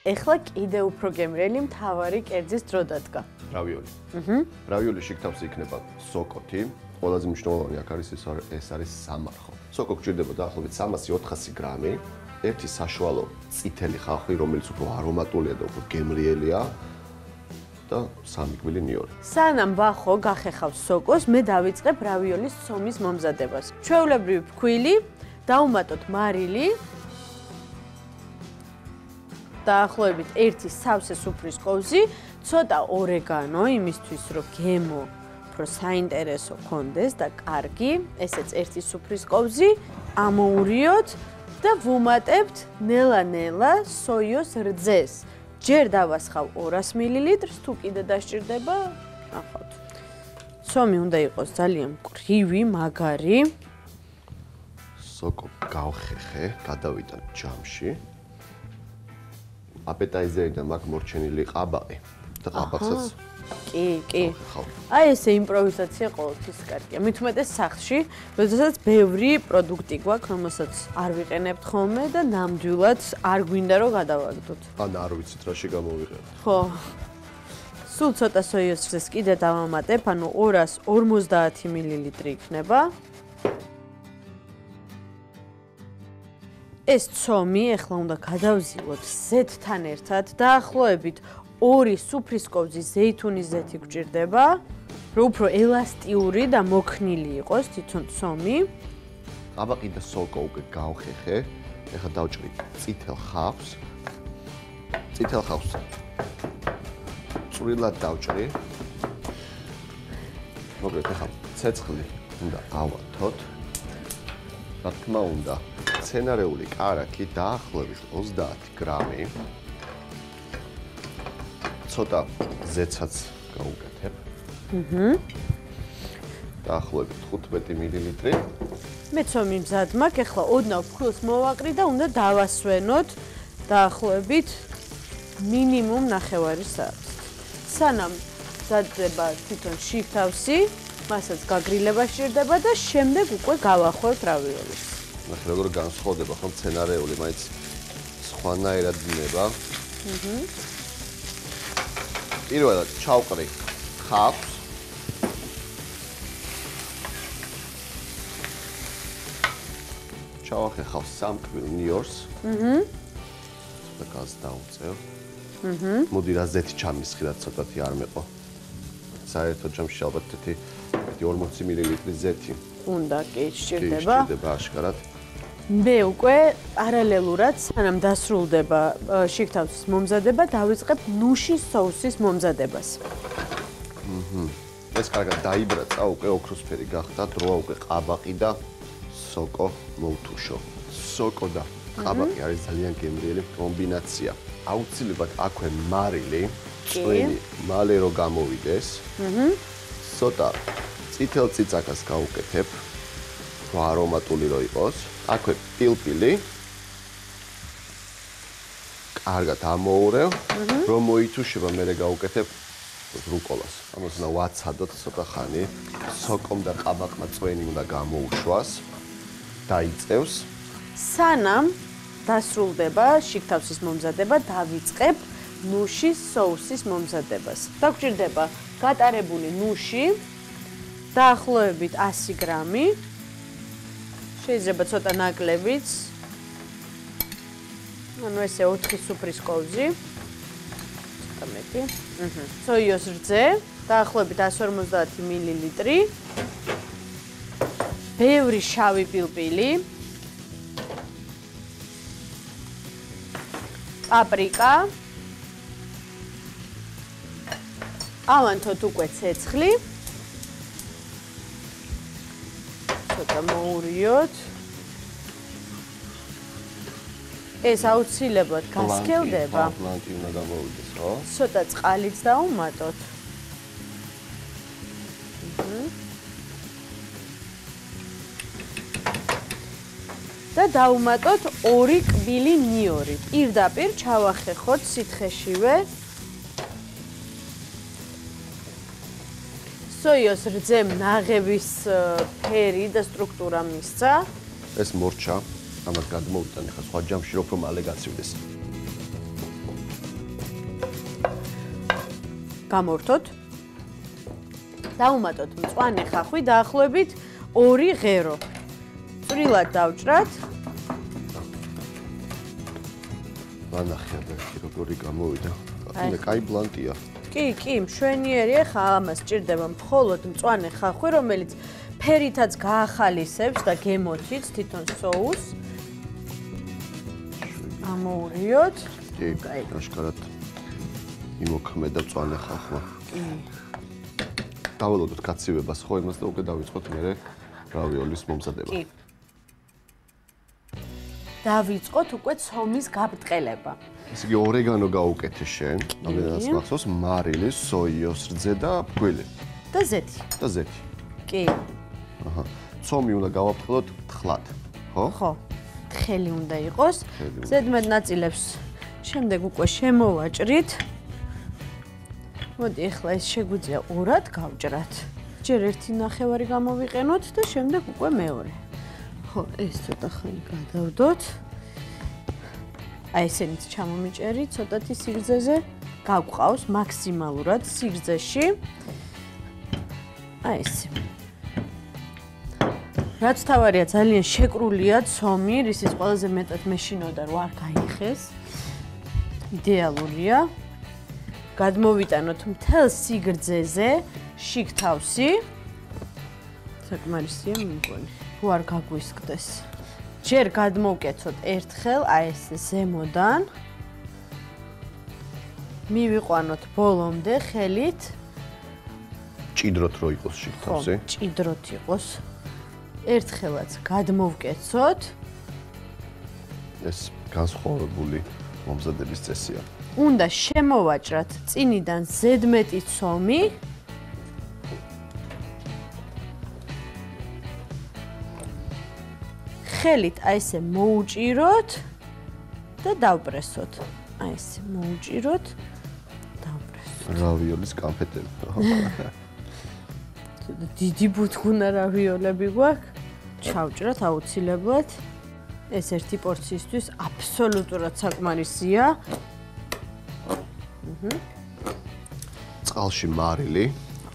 ეხლა კიდე უფრო გემრიელი მთავარი კერძის დრო დადგა. რავიოლი. რავიოლის შიგთავსი იქნება სოკოთი. ყველაზე მნიშვნელოვანი აქ არის ეს არის სამარხო. სოკო გჭირდება დაახლოებით 300-400 გრამი. ერთი საშუალო წითელი ხახვი, რომელიც უფრო არომატულია და უფრო გემრიელია და 3 კვილი ნიორი. სანამ ბახო გახეხავს სოკოს, მე დავიწყებ რავიოლის ცომის მომზადებას. ჩვეულებრივი ფქვილი, დავუმატოთ მარილი. დაახლოებით 1 სავსე სუფრის კოვზი, ცოტა ორეგანო, იმისთვის რომ გემო უფრო საინტერესო ქონდეს და კარგი, ესეც 1 სუფრის კოვზი, ამოურიოთ და ვუმატებთ ნელა-ნელა სოიოს რძეს. ჯერ დავასხავ 200 მილilitrს, თუ კიდე დასჭირდება, ნახავთ. ცომი უნდა იყოს ძალიან მკვრივი, მაგარი. სოკო გავხეხე, გადავიტან ჯამში. აპეტაიზერიდან მაქვს მორჩენილი ყაბაყი და ყაბაყსაც კი. აი ესე იმპროვიზაცია ყოველთვის კარგია. მით უმეტეს სახლში, როდესაც ბევრი პროდუქტი გვაქვს, რომელსაც არ ვიყენებთ ხოლმე და ნამდვილად არ გვინდა რომ გადავაგდოთ. ან არ ვიცით რაში გამოვიყენოთ. ხო. სულ ცოტა სოიოს რძეს კიდე დავამატებ, ანუ 250 მილილიტრი იქნება. ეს ცომი ეხლა უნდა გადავზილოთ ზეთთან ერთად, დაახლოებით 2 სუფრის კოვზი ზეითუნის ზეთი გვჭირდება, რომ უფრო ელასტიური და მოქნილი იყოს თვითონ ცომი. ყაბაყი და სოკო უკვე გავხეხე. ეხლა დავჭრი წითელ ხავს. წითელ ხავს წვრილად დავჭრი. მოგეთ ეხლა ცეცხლი უნდა ავართოთ. რა თქმა უნდა, მცენარეული კარაქი დაახლოებით 30 გრამი. ცოტა ზეცაც გავუკეთებ. დაახლოებით 15 მილილიტრი. მე ცომი მზად მაქვს, ეხლა ოდნავ ფქვილს მოვაყრი და უნდა დავასვენოთ დაახლოებით მინიმუმ 9 საათს. სანამ მზადდება თვითონ შიგთავსი, მასაც გაგრილება სჭირდება და შემდეგ უკვე გავახორთ რავიოლის. ნახე როგორ განსხვავდება ხო მცენარეული, მაინც სხვანაირად დინება. პირველად ჩავყრი ხავს. ჩავახეხავ 3 კვირ ნიორს. და გაზ დავწევ. მოდი რა ზეთი ჩამისხი, რაც ცოტათი არ მეყო. საერთოდ ჯამში ალბათ 40 მილილიტრი ზეთი. უნდა კი სჭირდება. სჭირდება აშკარად. მე უკვე პარალელურად, სანამ დასრულდება შიგთავსის მომზადება, დავიწყებ ნუშის соуსის მომზადებას. ეს კარგად დაიბრაცა, უკვე ოქროსფერი გახდა, დროა უკვე ყაბაყი და სოკო მოვთუშო. სოკო და ყაბაყი არის ძალიან გემრიელი კომბინაცია. აუცილებლად აქვე მარილი, წვენი მალე რო გამოვიდეს. ცოტა წითელ წიწაკას გავუკეთებ, რომ არომატული რო იყოს. აქვე პილპილი. კარგად ამოურევ, რომ მოითუშება, მერე გავუკეთებ რუკოლას. ამას უნდა ვაცადოთ ცოტა ხანი. სოკომ და ყაბაყმა წვენი უნდა გამოუშვას. დაიწევს. სანამ დასრულდება შიგთავსის მომზადება, დავიწყებ ნუშის соуსის მომზადებას. დაგჭირდება გატარებული ნუში, დაახლოებით 100 გრამი. შეიძლება ცოტა ნაკლებიც. ანუ ესე 4 სუფრის კოვზი. ცოტა მეტი. სოიოს რძე, დაახლოებით 150 მილილიტრი. ბევრი შავი პილპილი. პაპრიკა. ავანთოთ უკვე ცეცხლი. ცოტა მოურიოთ. ეს აუცილებლად გასკევდება. ბლანკი უნდა გამოვიდეს, ხო? ცოტა წყალიც დავუმატოთ. და დავუმატოთ 2 კვილი ნიორი. პირდაპირ ჩავახეხოთ სითხეშივე. სოიოს რძემ ნაღების ფერი და სტრუქტურა მისცა. ეს მორჩა, ამას გადმოვიტან ახლა სხვა ჯამში, რომ მალე გაცივდეს. გამორთოთ. დავუმატოთ მწვანე ხახვი დაახლოებით 2 ღერო. წვრილად დავჭრათ. ანახე და როგორი გამოვიდა. მე კაი ბლანტია. კი, მშვენიერი, ახლა ამას სჭირდება მხოლოდ მწვანე ხახვი, რომელიც ფერითაც გაახალისებს და გემოთიც თვითონ соуს. ამოურიოთ. კი, აშკარად იმოქმედა მწვანე ხახვა. კი. დაველოდოთ კაცივებას ხო იმას და უკვე დავიწყოთ მერე რავიოლის მომზადება. კი. დავიწყოთ უკვე ცომის გაბტყელება. ესე იგი ორეგანო გაუკეთე შენ, ამდენადაც მახსოვს, მარილი, სოიოს რძე და ფქვილი. და ზეთი. და ზეთი. კი. აჰა. ცომი უნდა გავაფრთხილოთ თხლად, ხო? ხო. თხელი უნდა იყოს. ზედმეტ ნაწილებს შემდეგ უკვე შემოვაჭრით. მოდი ახლა ეს შეგვიძლია ორად გავჭრათ. ჯერ ერთი ნახევარი გამოვიყენოთ და შემდეგ უკვე მეორე. ხო, ეს ცოტა ხანი გადავდოთ. აი ესენიც ჩამომიჭერით ცოტათი სიგრძეზე. გავყავს მაქსიმალურად სიგრძეში. აი ესე. რაც თავარია ძალიან შეკრულია ცომი, რისის ყველაზე მეტად მეშინოდა რომ არ გაიხეს. იდეალურია. გადმოვიტანოთ მთელ სიგრძეზე შიგ თავსი. საკმარისია მგონი. თუ არ გაგვისკდეს. ჯერ გადმოვკეცოთ ერთხელ აი ეს ზემოდან. მივიყვანოთ ბოლომდე ხელით. ჭიდროთ რო იყოს შიგ თავსი. ხო, ჭიდროთ იყოს. ერთხელაც გადმოვკეცოთ. ეს განსხვავებული მომზადების წესია. უნდა შემოვაჭრათ წინიდან ზედმეტი ცომი. ხელით აი ესე მოუჭიროთ და დავპრესოთ. აი ესე მოუჭიროთ, დავპრესოთ. რავიოლის კანფეტები. დიდი ბუთხუნა რავიოლები გვაქვს. ჩავჭრათ აუცილებლად. ეს ერთი პორციისთვის აბსოლუტურად საკმარისია. წყალში მარილი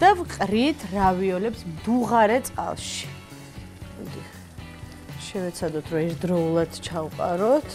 და ვყრით რავიოლებს მდუღარე წყალში. შევეცადოთ რომ ერთდროულად ჩავყაროთ.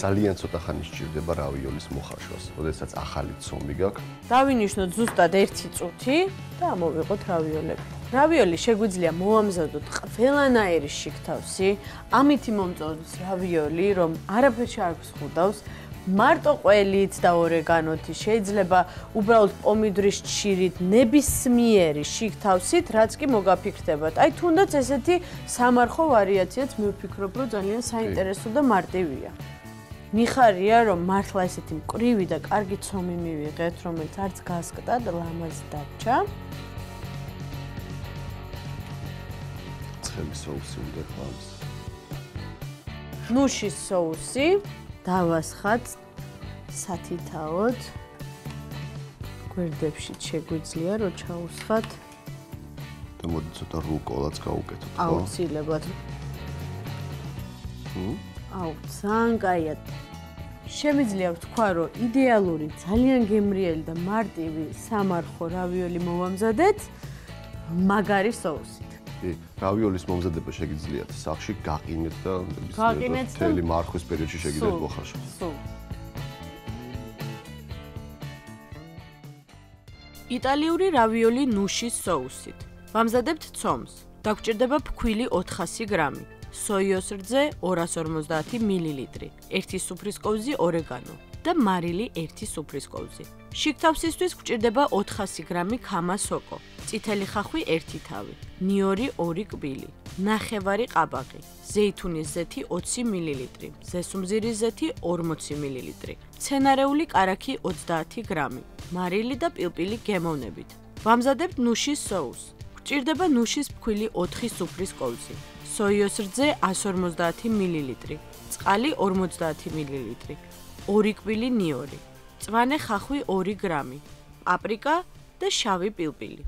ძალიან ცოტა ხანი სჭირდება რავიოლის მოხარშვას, როდესაც ახალი ცომი გაქვს. დავინიშნოთ ზუსტად 1 წუთი და ამოვიღოთ რავიოლები. რავიოლი შეგვიძლია მოამზადოთ ყველანაირი შიგ თავსი, ამითი მომწონს რავიოლი, რომ არაფერში არ გსხუდავს. მარტო ყველით და ორეგანოთი შეიძლება უბრალოდ პომიდრის ჭირით ნებისმიერი შიგ თავსით, რაც კი მოგაფიქრდებათ. აი თუნდაც ესეთი სამარხო ვარიაციაც მე ვფიქრობ, რომ ძალიან საინტერესო და მარტივია. მიხარია, რომ მართლა ესეთი მკვრივი და კარგი ცომი მივიღეთ, რომელიც არც გასკდა და ლამაზი დარჩა. ცხელი соуსი უნდა ყავს. ნუშის соуსი დავასხათ სათითაოდ. გვერდებში შეგვიძლია რომ ჩაუსხათ. და მოდი ცოტა რუკოლაც გავუკეთოთ, ხო? აუცილებლად. აუ, ძალიან კაია. შემიძლია ვთქვა, რომ იდეალური, ძალიან გემრიელი და მარტივი სამარხო რავიოლი მოვამზადეთ მაგარი соусით. კი, რავიოლის მომზადება შეგიძლიათ სახში გაყინეთ და მთელი მარხვის პერიოდში შეგიძლიათ მოხარშოთ. სულ. იტალიური რავიოლი ნუშის соусით. ვამზადებთ ცომს. დაგვჭირდება ფქვილი 400 გრამი, სოიოს რძე 250 მილილიტრი, 1 სუფრის კოვზი ორეგანო და მარილი 1 სუფრის კოვზი. შიგ თავსისთვის გვჭირდება 400 გრამი ქამა სოკო, წითელი ხახვი 1 თავი, ნიორი 2 კბილი, ნახევარი ყაბაყი, ზეითუნის ზეთი 20 მილილიტრი, ზესუმზირის ზეთი 40 მილილიტრი, მცენარეული კარაქი 30 გრამი, მარილი და პილპილი გემოვნებით. ვამზადებთ ნუშის соус. გვჭირდება ნუშის ფქვილი 4 სუფრის კოვზი, სოიოს რძე 150 მილილიტრი, წყალი 50 მილილიტრი, 2 კბილი ნიორი, მწვანე ხახვი 2 გრამი, პაპრიკა და შავი პილპილი.